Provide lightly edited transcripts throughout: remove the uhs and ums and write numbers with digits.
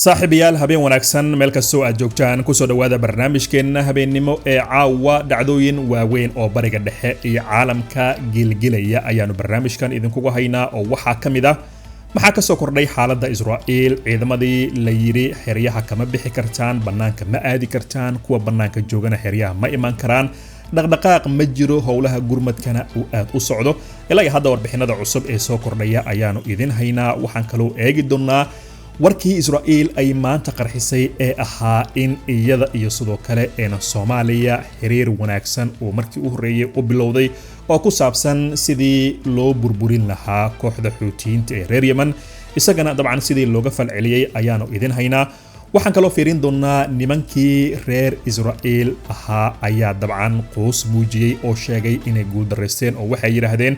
saaxiibayaal habeen wanaagsan meel kastoo aad joogtaan kusoo dhawaada barnaamijkeena habeennimo ee caawa dhacdooyin waaweyn oo bariga dhexe iyo caalamka gilgilaya ayaanu barnaamijkan idinkugu haynaa oo waxaa ka mid ah maxaa ka soo kordhay xaaladda Israa'iil ciidamadii la yiri xeryaha kama bixi kartaan bannaanka ma aadi kartaan kuwa bannaanka joogana xeryaha ma iman karaan dhaqdhaqaaq ma jiro howlaha gurmadkana uu aad u socdo ilaa hadda warbixinada cusub ee soo kordhaya ayaanu idin haynaa waxaan kaloo eegi doonaa warkii Israa'iil ay maanta qarxisay ee ahaa in iyada iyo sidoo kale Soomaaliya xiriir wanaagsan oo markii u horeeyay u bilowday oo ku saabsan sidii loo burburin lahaa kooxda Xuutiyiinta ee reer Yemen isagana dabcan sidii looga falceliyay ayaanu idin haynaa waxaan kaloo fiirin doonaa nimankii reer Israa'iil ahaa ayaa dabcan qoos muujiyay oo sheegay inay guul dareysteen oo waxay yiraahdeen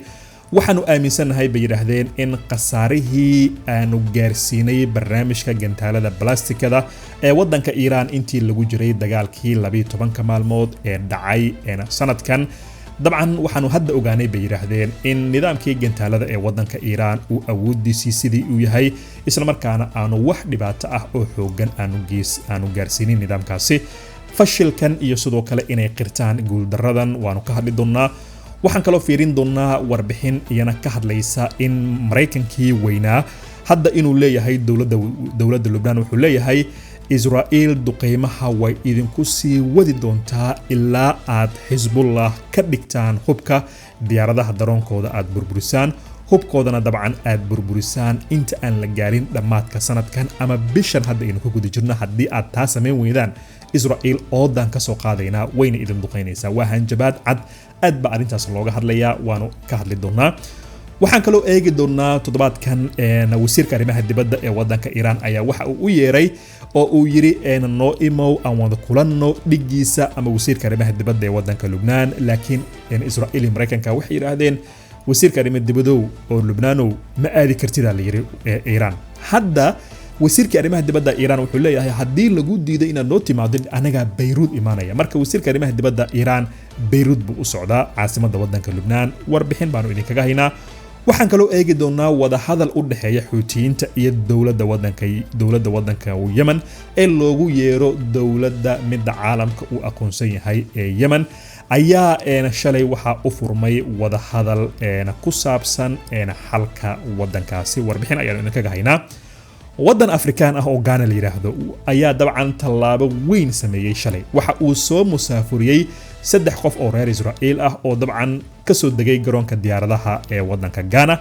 waxaanu aaminsanahay bay yiraahdeen in qasaarihii aanu gaarsiinay barnaamijka gantaalada blastikada ee wadanka Iran intii lagu jiray dagaalkii 12 maalmood ee dhacay sanadkan dabcan waxaanu hadda ogaanay bay yiraahdeen in nidaamkii gantaalada ee wadanka Iran uu awoodiisii sidii uu yahay isla markaana aanu wax dhibaato ah oo xoogan aanu gaarsiinin nidaamkaasi fashilkan iyo sidoo kale inay qirtaan guul daradan waanu ka hadli doonaa waxaan kaloo fiirin doonaa warbixin iyana ka hadlaysa in Mareykankii weynaa hadda inuu leeyahay dawladda Lebanon wuxuu leeyahay Israa'iil duqeymaha way idinku sii wadi doontaa ilaa aad Hezbollah ka dhigtaan hubka diyaaradaha daroonkooda aad burburisaan hubkoodana dabcan aad burburisaan inta aan la gaarin dhamaadka sanadkan ama bishan hadda inuu ku guda jirno haddii aad taa sameyn weydaan Israa'iil oodan ka soo qaadayna wayna idin duqeynaysaa waa hanjabaad cad aad ba arintaas looga hadlayaa waanu ka hadli doonaa waxaan kaloo eegi doonaa toddobaadkan wasiirka arrimaha dibadda ee wadanka Iran ayaa waxa uu u yeeray oo uu yiri noo imow aan wada kulanno dhigiisa ama wasiirka arrimaha dibadda ee wadanka Lebanon laakiin Israa'iil iyo Mareykanka waxay yiraahdeen wasiirka arrimaha dibadda oo Lebanon ma aadi kartida la yiri Iran hadda wasiirka arrimaha dibadda Iran wuxuu leeyahay hadii lagu diiday inaad noo timaadin anaga Beirut imaanaya marka wasiirka arrimaha dibadda Iran Beirut buu u socdaa caasimadda wadanka Lebanon warbixin baanu idinkaga haynaa waxaan kaloo eegi doonaa wada hadal u dhaxeeya Xuutiyiinta iyo dawladda wadanka Yemen ee loogu yeero dawladda midda caalamka uu aqoonsan yahay ee Yemen ayaa shalay waxa u furmay wada hadal ku saabsan xalka wadankaasi warbixin ayaan idinkaga haynaa wadan Afrikaan ah oo Ghana la yiraahdo ayaa dabcan tallaabo weyn sameeyay shalay waxa uu soo musaafuriyay 3 qof oo reer Israa'iil ah oo dabcan ka soo degay garoonka diyaaradaha ee wadanka Ghana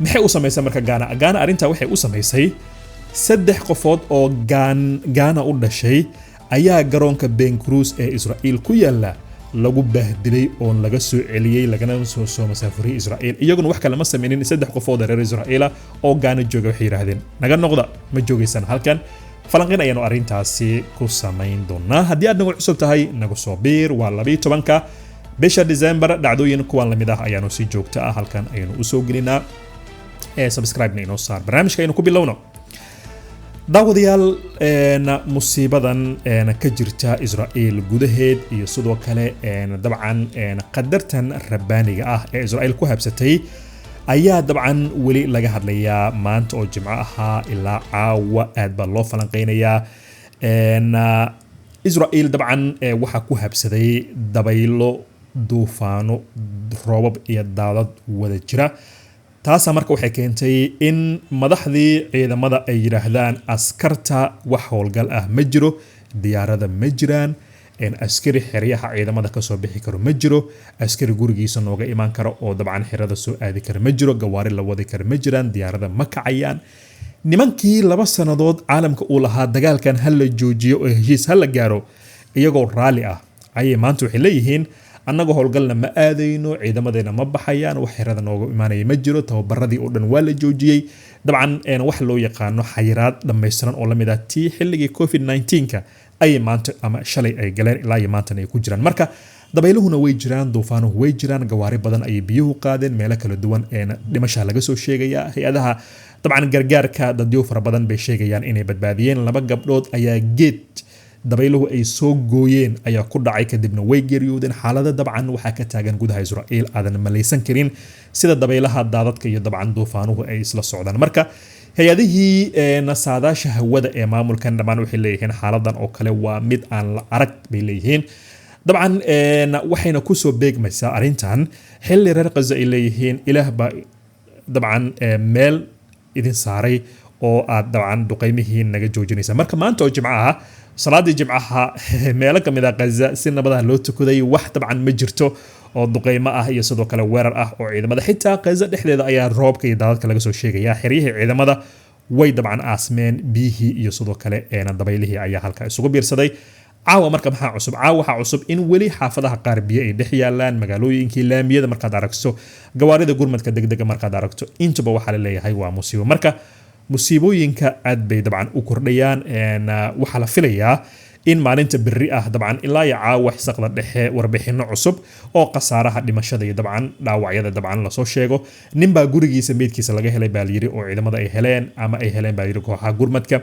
maxay u sameysay marka Ghana arinta waxay u sameysay 3 qofood oo Ghana u dhashay ayaa garoonka Ben Cruz ee Israa'iil ku yaala lagu bahdilay oo laga soo celiyay lagana soo masaafuriyay Israa'iil iyaguna wax kale ma sameeynin 3 qofood reer Israa'iil oo Ghana jooga waxay yiraahdeen naga noqda ma joogaysan halkan falanqin ayanu arintaasi ku sameyn doonaa haddii aad nagu cusub tahay nagu soo biir waa 12ka bisha December dhacdooyin kuwan lamid ah ayaanu si joogto ah halkan ayanu u soo gelinaa subscribe inoo saar barnaamijka aynu ku bilowno daawadayaal musiibadan ka jirta Israa'iil gudaheed iyo sidoo kale dabcan qadartan rabbaaniga ah ee Israa'iil ku habsatay ayaa dabcan wali laga hadlayaa maanta oo Jimco ahaa ilaa caawa aad baa loo falanqeynayaa Israa'iil dabcan waxa ku habsaday dabaylo duufaano roobab iyo daadad wada jira taas marka waxay keentay in madaxdii ciidamada ay yiraahdaan askarta wax howlgal ah ma jiro diyaarada ma jiraan askari xeryaha ciidamada ka soo bixi karo ma jiro askari gurigiisa nooga iman karo oo dabcan xerada soo aadi karo ma jiro gawaari la wadi karo ma jiraan diyaarada ma kacayaan nimankii 2 sanadood caalamka uu lahaa dagaalkan hal la joojiyo oo heshiis hal la gaaro iyagoo raali ah ayay maanta waxay leeyihiin annaga howlgalna ma aadayno ciidamadeena ma baxayaan wax xerada nooga imaanaya ma jiro tababaradii oo dhan waa la joojiyay dabcan wax loo yaqaano xayiraad dhameystiran oo lamid ah tii xilligii COVID-19ka ay maanta ama shalay ay galeen ilaa iyo maanta ay ku jiraan marka dabayluhuna way jiraan duufaanuhu way jiraan gawaari badan ay biyuhu qaadeen meelo kala duwan dhimasha laga soo sheegaya hay'adaha dabcan gargaarka dadyo fara badan bay sheegayaan inay badbaadiyeen 2 gabdhood ayaa geed dabayluhu ay soo gooyeen ayaa ku dhacay kadibna way geeriyoodeen xaaladda dabcan waxa ka taagan gudaha Israa'iil aadan malaysan karin sida dabaylaha daadadka iyo dabcan duufaanuhu ay isla socdaan marka hay-adihii nasaadaasha hawada ee maamulkan dhammaan waxay leeyihiin xaaladan oo kale waa mid aan la arag bay leeyihiin dabcan waxayna kusoo beegmaysaa arrintan xilli reer Gaza ay leeyihiin ilaah baa dabcan meel idin saaray oo aad dabcan duqeymihiin naga joojinaysa marka maanta oo jimcaha salaadii jimcaha meelo kamid ah Gaza si nabadaha loo tukaday wax dabcan ma jirto oo duqeymo ah iyo sidoo kale weerar ah oo ciidamada xitaa Gaza dhexdeeda ayaa roobka iyo daadadka laga soo sheegaya xiriyaha ciidamada way dabcan aasmeen biyihii iyo sidoo kale dabaylihii ayaa halka isugu biirsaday caawa marka maxaa cusub caawa waxaa cusub in weli xaafadaha qaar biyo ay dhex yaalaan magaalooyinkii laamiyada markaad aragto gawaarida gurmadka degdega markaad aragto intuba waxaa la leeyahay waa musiibo marka musiibooyinka aad bay dabcan u kordhayaan waxaa la filayaa in maalinta berri ah dabcan ilaa iyo caawa xisaqda dhexe warbixino cusub oo khasaaraha dhimashada iyo dabcan dhaawacyada dabcan lasoo sheego ninbaa gurigiisa meydkiisa laga helay baa layiri oo ciidamada ay heleen ama ay heleen baa layiri kooxaha gurmadka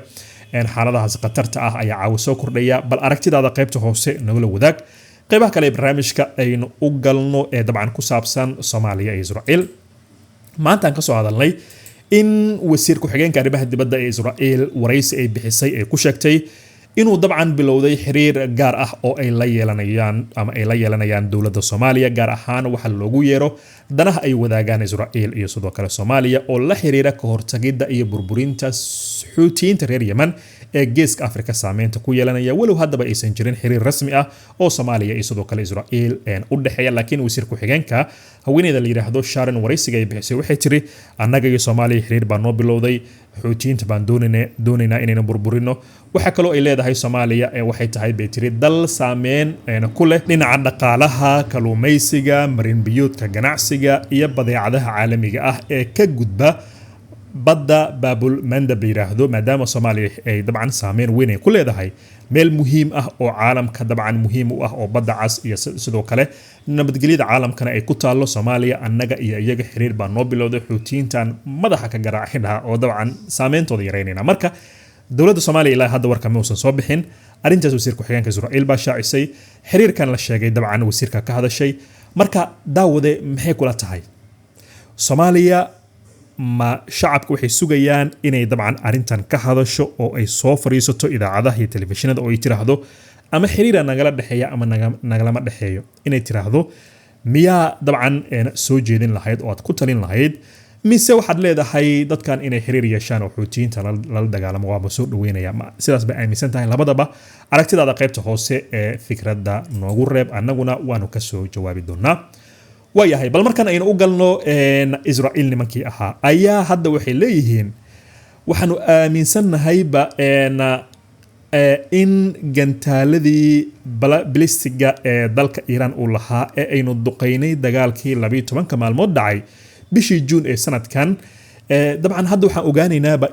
xaaladahaas khatarta ah ayaa caawa soo kordhaya bal aragtidaada qaybta hoose nagula wadaag qaybaha kale ee barnaamijka aynu u galno ee dabcan ku saabsan Soomaaliya iyo Israa'iil maanta aan ka soo hadalnay in wasiir ku-xigeenka arrimaha dibadda ee Israa'iil waraysi ay bixisay ay ku sheegtay inuu dabcan bilowday xiriir gaar ah oo ay la yeelanayaan dowladda Soomaaliya gaar ahaan waxa loogu yeero danaha ay wadaagaan Israa'iil iyo sidoo kale Soomaaliya oo la xiriira ka hortagida iyo burburinta Xuutiyiinta reer Yemen ee geeska Afrika saameynta ku yeelanaya walow haddaba aysan jirin xiriir rasmi ah oo Soomaaliya iyo sidoo kale Israa'iil u dhaxeeya laakiin wasiir ku-xigeenka haweeneyda la yiraahdo Sharon waraysiga ay bixisay waxay tiri annaga iyo Soomaaliya xiriir baa noo bilowday Xuutiyiinta baan doonaynaa inayna burburino waxa kale oo ay leedahay Soomaaliya waxay tahay bay tiri dal saameyn ku leh dhinaca dhaqaalaha kalluumaysiga marin biyoodka ganacsiga iyo badeecadaha caalamiga ah ee ka gudba badda baabul mandab yiraahdo maadaama Soomaaliya ay dabcan saameyn weyn ku leedahay meel muhiim ah oo caalamka dabcan muhiim u ah oo badda cas iyo sidoo kale nabadgelyada caalamkana ay ku taalo Soomaaliya annaga iyo iyaga xiriir baa noo bilowday Xuutiyiintan madaxa ka garaacina oo dabcan saameyntooda yareynayna marka dowladda Soomaaliya ilaa hadda warka ma uusan soo bixin arrintaas wasiir ku-xigeenka Israa'iil baa shaacisay xiriirkan la sheegay dabcan wasiirka ka hadashay marka daawade maxay kula tahay Soomaaliya ma shacabku waxay sugayaan inay dabcan arrintan ka hadasho oo ay soo fariisato idaacadaha iyo telefishinada oo ay tiraahdo ama xiriir nagala dhaxeeya ama nagalama dhaxeeyo inay tiraahdo miyaa dabcan soo jeedin lahayd oo aad ku talin lahayd mise waxaad leedahay dadkan inay xiriir yeeshaan oo Xuutiyiinta lala dagaalamo waa soo dhaweynaya sidaas bay aaminsan tahay labadaba aragtidaada qaybta hoose ee fikradda noogu reeb annaguna waanu ka soo jawaabi doonaa waayahay bal markan aynu u galno Israa'iil nimankii ahaa ayaa hadda waxay leeyihiin waxaanu aaminsannahayba in gantaaladii balistiga ee dalka Iiraan uu lahaa ee aynu duqeynay dagaalkii 12 maalmood dhacay bishii Juun ee sanadkan dabcan hadda waxaan ogaanaynaaba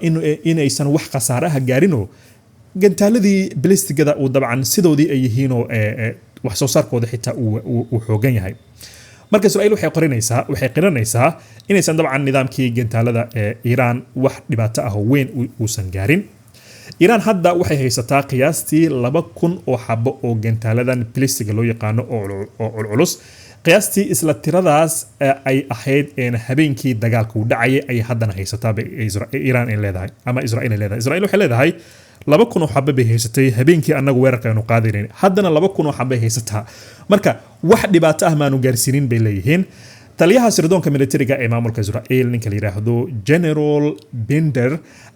inaysan wax khasaaraha gaarinoo gantaaladii balistigada uu dabcan sidoodii ay yihiinoo wax soo saarkooda xitaa uu xoogan yahay marka Israa'iil waxay qiranaysaa inaysan dabcan nidaamkii gantaalada ee Iiraan wax dhibaato ah oo weyn uusan gaarin Iiraan hadda waxay haysataa qiyaastii 2,000 oo xabo oo gantaaladan balistiga loo yaqaano oo culculus qiyaastii isla tiradaas ay ahayd habeenkii dagaalka uu dhacayay ay haddana haysataa Iiraan ay leedahay ama Israa'iil ay leedahay Israa'iil waxay leedahay 2,000 oo xabo bay haysatay habeenkii annagu weerarka aynu qaadayeen haddana 2,000 oo xabo bay haysataa marka wax dhibaato ah maanu gaarsiinin bay leeyihiin taliyaha sirdoonka militariga ee maamulka Israa'iil ninka la yiraahdo General Bender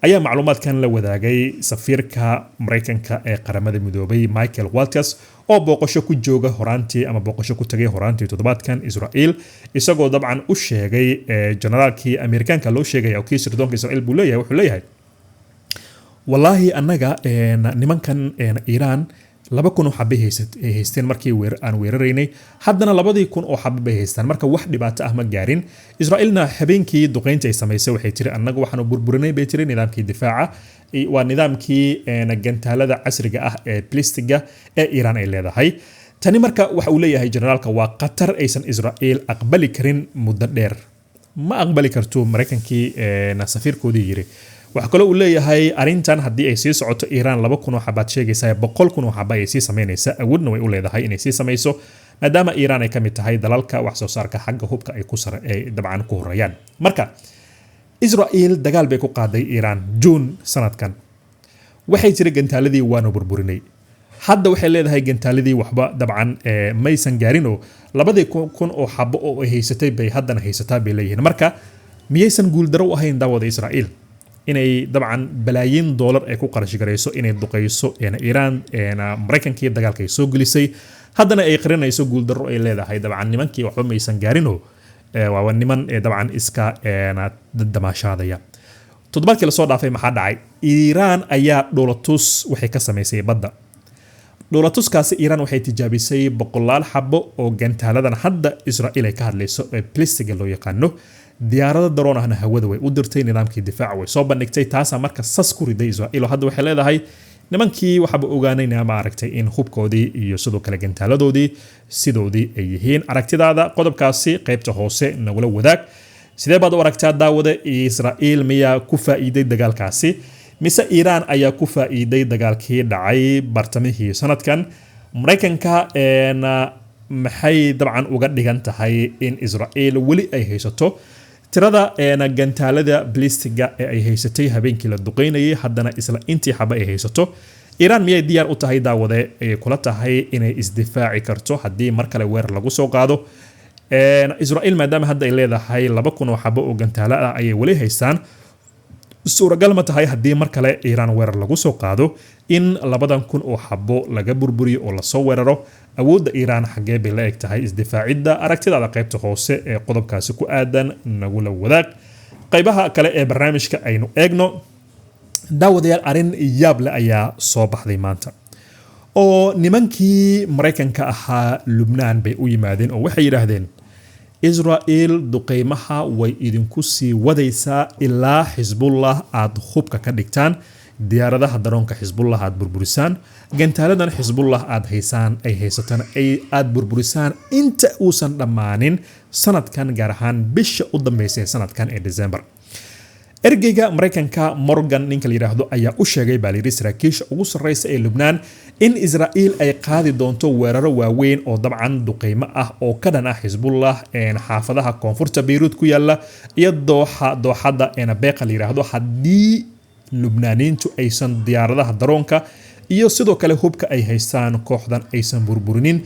ayaa macluumaadkan la wadaagay safiirka Mareykanka ee qaramada midoobay Michael Walters oo booqasho ku jooga horaantii ama booqasho ku tagay horaantii toddobaadkan Israa'iil isagoo dabcan u sheegay generaalkii Ameerikaanka loo sheegay oo sirdoonka Israa'iil buu leeyahay wuxuu leeyahay wallahi annaga nimankan Iiraan 2,000 oo xabay haysteen markii aan weeraraynay haddana 2,000 oo xabay bay haystaan marka wax dhibaato ah ma gaarin Israa'iilna habeenkii duqeynta ay samaysay waxay tiri annagu waxaanu burburinay bay tiri nidaamkii difaaca waa nidaamkii gantaalada casriga ah ee balistiga ee Iiraan ay leedahay tani marka waxa uu leeyahay generaalka waa qatar aysan Israa'iil aqbali karin muddo dheer ma aqbali karto Mareykankii safiirkoodii yiri waxa kale uu leeyahay arintan haddii ay sii socoto Iiraan 2,000 oo xabaad sheegaysa 100,000 oo xaba ay sii sameynaysa awoodna way u leedahay inay sii samayso maadaama Iiraan ay ka mid tahay dalalka wax soo saarka xagga hubka ay ku dabcan ku horeeyaan marka Israel dagaal bay ku qaaday Iran June sanadkan waxay jiray gantaaladii waanu burburinay hadda waxay leedahay gantaaladii waxba dabcan maysan gaarino 2000 oo xabo oo ay haysatay bay haddana haysataa bay leeyihiin marka miyaysan guul daro u ahayn daawada Israel inay dabcan balaayin dollar ay ku qarash gareyso inay duqeyso Iran Mareykanka dagaalka ay soo gelisay haddana ay qirinayso guul daro ay leedahay dabcan nimankii waxba maysan gaarino waa niman dabcan iska damaashaadaya toddobaadkii la soo dhaafay maxaa dhacay Iran ayaa dholatus waxay ka sameysay badda dholatuskaasi Iran waxay tijaabisay boqolaal xabo oo gantaaladan hadda Israel ay ka hadlayso ee ballistiga loo yaqaano diyaarada daroon ahna hawada way u dirtay nidaamkii difaaca way soo bandhigtay taasa marka sas ku riday Israel hadda waxay leedahay nimankii waxba ogaanayna ma aragtay in hubkoodii iyo sidoo kale gantaaladoodii sidoodii ay yihiin aragtidaada qodobkaasi qaybta hoose nagula wadaag sidee baad u aragtaa daawada Israel miyaa ku faa'iiday dagaalkaasi mise Iran ayaa ku faa'iiday dagaalkii dhacay bartamihii sanadkan Mareykanka maxay dabcan uga dhigan tahay in Israel wali ay haysato tirada gantaalada ballistiga ee ay haysatay habeenkii la duqeynayay haddana isla intii xaba ay haysato Iran miyay diyaar u tahay daawade ay kula tahay inay isdifaaci karto haddii mar kale weerar lagu soo qaado Israel maadaama hadda ay leedahay 2000 oo xabo oo gantaala ah ayay wali haystaan suuragal ma tahay haddii mar kale Iran weerar lagu soo qaado in 2000 oo xabo laga burburiyo oo la soo weeraro awoodda Iran xagee bay la eg tahay isdifaacidda aragtidaada qaybta hoose ee qodobkaasi ku aadan nagula wadaag qaybaha kale ee barnaamijka aynu eegno daawadayaal arin yaab leh ayaa soo baxday maanta oo nimankii Mareykanka ahaa Lubnaan bay u yimaadeen oo waxay yiraahdeen Israel duqeymaha way idinku sii wadaysaa ilaa Xisbullah aad hubka ka dhigtaan diyaaradaha daroonka Xisbullah aad burburisaan gantaaladan Xisbullah aad haysataan aad burburisaan inta uusan dhammaanin sanadkan gaar ahaan bisha u dambeysay sanadkan ee December ergeyga Mareykanka Morgan ninka la yiraahdo ayaa u sheegay baaliri saraakiisha ugu sareysa ee Lubnaan in Israel ay qaadi doonto weeraro waaweyn oo dabcan duqeymo ah oo ka dhan ah Xisbullah xaafadaha koonfurta Beirut ku yaala iyo dooxada Beqa la yiraahdo haddii Lubnaaniintu aysan diyaaradaha daroonka iyo sidoo kale hubka ay haystaan kooxdan aysan burburinin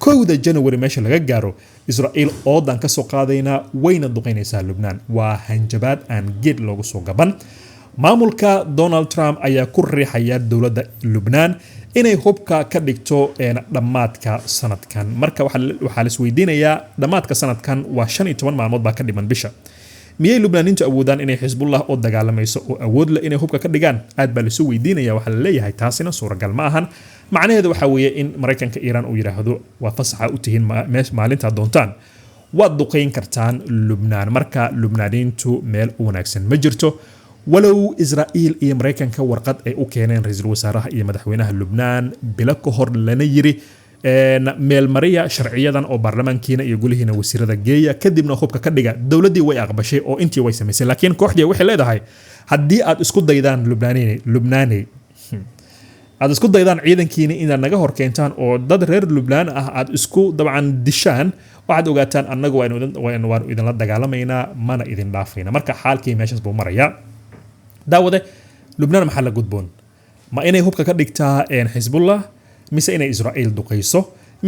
1 January meesha laga gaaro Israel oodan ka soo qaadayna wayna duqeynaysaa Lubnaan waa hanjabaad aan geed loogu soo gaban maamulka Donald Trump ayaa ku riixaya dowladda Lubnaan inay hubka ka dhigto dhamaadka sanadkan marka waxa la isweydiinayaa dhamaadka sanadkan waa 15 maalmood baa ka dhiman bisha miyay Lubnaaniintu awoodaan inay Xisbullah oo dagaalamayso oo awood leh inay hubka ka dhigaan aad baa la soo weydiinaya waxa la leeyahay taasina suuragal ma ahan macnaheedu waxa weeye in Mareykanka Iran uu yiraahdo waa fasaxa u tihiin maalinta doontaan waad duqeyn kartaan Lubnaan marka Lubnaaniintu meel u wanaagsan ma jirto walow Israel iyo Mareykanka warqad ay u keeneen ra'iisul wasaaraha iyo madaxweynaha Lubnaan bila ka hor lana yiri meel mariya sharciyadan oo baarlamaankiina iyo golihiina wasiirada geeya kadibna hubka ka dhiga dawladii way aqbashay oo intii way samaysay laakiin kooxdii waxay leedahay haddii aad isku daydaan Lubnaani aad isku daydaan ciidankiina inaad naga hor keentaan oo dad reer Lubnaan ah aad isku dabcan dishaan waxaad ogaataan annagu waan idinla dagaalamaynaa mana idin dhaafayna marka xaalkii meeshaas buu marayaa daawade Lubnaan maxaa la gudboon ma inay hubka ka dhigtaa Xisbullah mise inay Israel duqeyso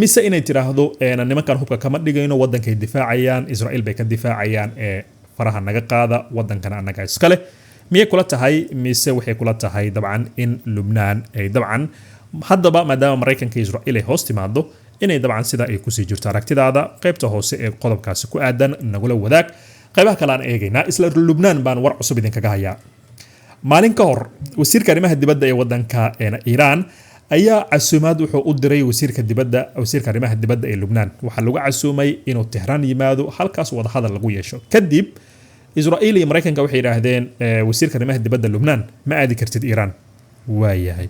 mise inay tiraahdo nimankan hubka kama dhigayno wadankay difaacayaan Israel bay ka difaacayaan faraha naga qaada wadankana annaga iskale miyay kula tahay mise waxay kula tahay dabcan in Lubnaan ay dabcan haddaba maadaama Mareykanka Israel ay hoos timaado inay dabcan sida ay ku sii jirto aragtidaada qaybta hoose ee qodobkaasi ku aadan nagula wadaag qaybaha kale aan eegaynaa isla Lubnaan baan war cusub idinkaga hayaa maalin ka hor wasiirka arrimaha dibadda ee wadanka Iran ayaa casuumaad wuxuu u diray wasiirka arrimaha dibadda ee Lubnaan waxa lagu casuumay inuu Tehran yimaado halkaas wada hadal lagu yeesho kadib Israel iyo Mareykanka waxay yiraahdeen wasiirka arrimaha dibadda Lubnaan ma aadi kartid Iran waayahay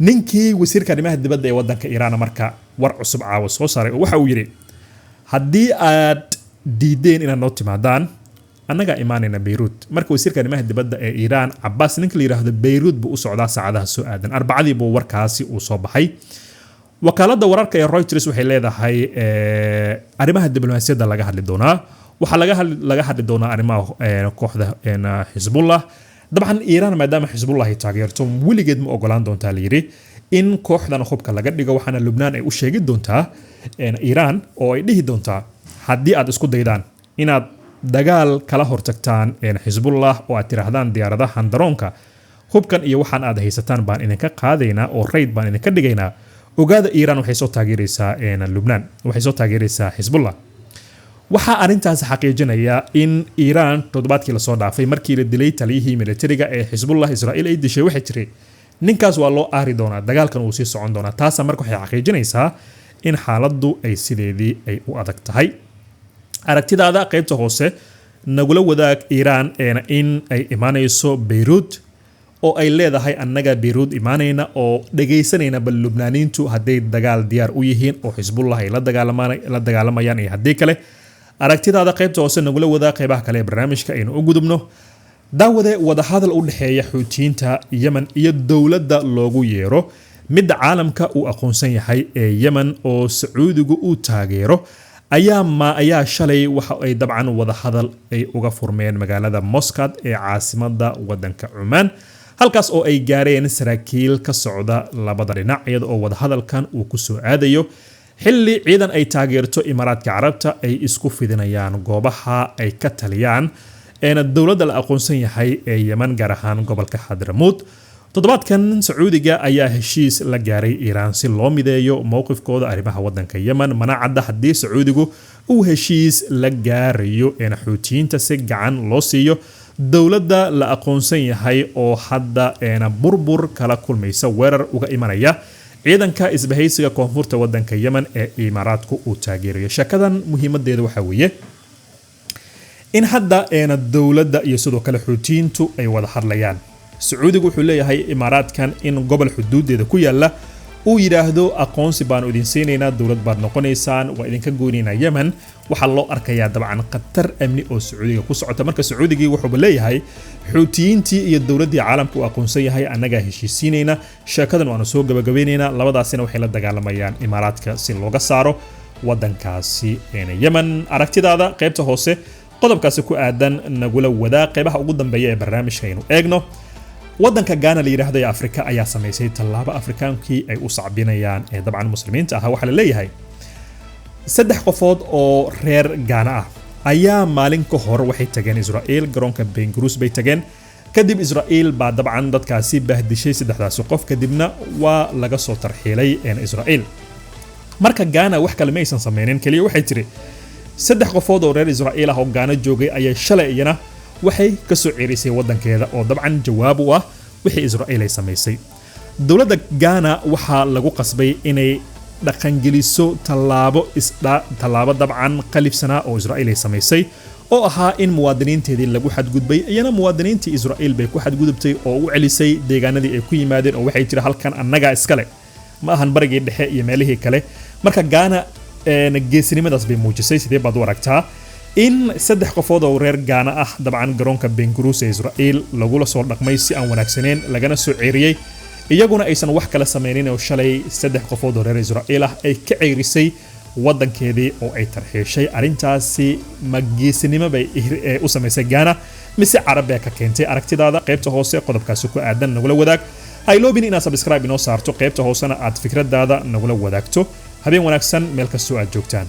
ninkii wasiirka arrimaha dibadda ee wadanka Iran marka war cusub caawa soo saaray waxa uu yiri haddii aad diideen inaad noo timaadaan annaga imaanayna Beirut marka wasiirka arrimaha dibadda ee Iran Abbas ninka la yiraahdo Beirut buu u socdaa saacadaha soo aadan arbacadii buu warkaasi uu soo baxay wakaaladda wararka ee Reuters waxay leedahay arrimaha diblomaasiyadda laga hadli doonaa waxa laga hadli doonaa arrimaha kooxda Hezbollah dabcan Iran maadaama Hezbollah ay taageerto weligeed ma ogolaan doontaa la yiri in kooxdan hubka laga dhigo waxaana Lubnaan ay u sheegi doontaa Iran oo ay dhihi doontaa haddii aad isku daydaan inaad dagaal kala hortagtaan Hezbollah oo aad tiraahdaan diyaaradaha daroonka hubkan iyo waxaan aad haysataan baan idinka qaadaynaa oo raid baan idinka dhigaynaa ogaada Iran waxay soo taageeraysaa Lubnaan waxay soo taageeraysaa Hezbollah waxa arintaas xaqiijinaya in Iran toddobaadkii la soo dhaafay markii la dilay taliyihii militariga ee Hezbollah Israa'iil ay dishay waxay tiri ninkaas waa loo aari doonaa dagaalkan uu sii socon doonaa taas marka waxay xaqiijinaysaa in xaaladdu ay sideedii ay u adag tahay aragtidaada qaybta hoose nagula wadaag Iran in ay imaanayso Beirut oo ay leedahay annaga Beirut imaanayna oo dhageysanayna bal Lubnaaniintu haday dagaal diyaar u yihiin oo Hezbollah ay la dagaalamayaan iyo hadii kale aragtidaada qaybta hoose nagula wadaag qaybaha kale ee barnaamijka aynu u gudubno daawade wada hadal u dhaxeeya Xuutiyiinta Yemen iyo dawladda loogu yeero midda caalamka uu aqoonsan yahay ee Yemen oo Sacuudigu uu taageero ayaa shalay waxa ay dabcan wada hadal ay uga furmeen magaalada Muscat ee caasimadda wadanka Oman halkaas oo ay gaareen saraakiil ka socda labada dhinac iyada oo wada hadalkan uu ku soo aadayo xilli ciidan ay taageerto Imaaraadka Carabta ay isku fidinayaan goobaha ay ka taliyaan dawladda la aqoonsan yahay ee Yemen gaar ahaan gobolka Hadramaut toddobaadkan Sacuudiga ayaa heshiis la gaaray Iran si loo mideeyo mowqifkooda arrimaha wadanka Yemen mana cadda haddii Sacuudigu uu heshiis la gaarayo Xuutiyiinta si gacan loo siiyo dawladda la aqoonsan yahay oo hadda burbur kala kulmaysa weerar uga imanaya ciidanka isbahaysiga koonfurta wadanka Yemen ee Imaaraadku uu taageerayo shakadan muhiimadeedu waxa weeye in hadda dawladda iyo sidoo kale Xuutiyiintu ay wada hadlayaan Sacuudigu wuxuu leeyahay Imaaraadkan in gobol xuduudeeda ku yaala uu yiraahdo aqoonsi baan idin siinayna dawlad baad noqonaysaan waa idinka goynayna Yemen waxa loo arkayaa dabcan qatar amni oo Sacuudiga ku socota marka Sacuudigii wuxuu leeyahay Xuutiyiintii iyo dawladii caalamku uu aqoonsan yahay anaga heshiisiinayna shakadan waana soo gabagabeynayna labadaasina waxay la dagaalamayaan Imaaraadka si looga saaro wadankaasi Yemen aragtidaada qaybta hoose qodobkaasi ku aadan nagula wadaag qaybaha ugu dambeeya ee barnaamijka aynu eegno wadanka Ghana la yiraahdo ee Afrika ayaa sameysay tallaabo Afrikaankii ay u sacbinayaan ee dabcan muslimiinta ah waxa la leeyahay saddex qofood oo reer Ghana ah ayaa maalin ka hor waxay tageen Israa'iil garoonka Ben Gurion bay tageen kadib Israa'iil baa dabcan dadkaasi bahdishay saddexdaas qof kadibna waa laga soo tarxiilay Israa'iil marka Ghana wax kale ma aysan sameeyeen kaliya waxay tiri saddex qofood oo reer Israa'iil ah oo Ghana joogay ayaa shalay iyana waxay ka soo ciirisay wadankeeda oo dabcan jawaab u ah wixii Israa'iil ay sameysay dawladda Ghana waxa lagu qasbay inay dhaqangeliso tallaabo dabcan qalifsana oo Israa'iil ay sameysay oo ahaa in muwaadiniinteedii lagu xadgudbay iyana muwaadiniintii Israa'iil bay ku xadgudubtay oo u celisay deegaanadii ay ku yimaadeen oo waxay tiri halkan annaga iskale ma ahan barigii dhexe iyo meelihii kale marka Ghana geesinimadaas bay muujisay sidee baad u aragtaa in saddex qofood oo reer Ghana ah dabcan garoonka Ben Gurion ee Israa'iil lagu soo dhaqmay si aan wanaagsaneen lagana soo ceeriyay iyaguna aysan wax kala sameeynin oo shalay saddex qofood oo reer Israa'iil ah ay ka ceerisay wadankeedii oo ay tarxiishay arintaasi maggeesinimo bay u sameysay Ghana mise Carabiga ka keentay aragtidaada qaybta hoose qodobkaasi ku aadan nagula wadaag ay loobin inaad subscribe inoo saarto qaybta hoosena aad fikradaada nagula wadaagto habeen wanaagsan meel kastoo aad joogtaan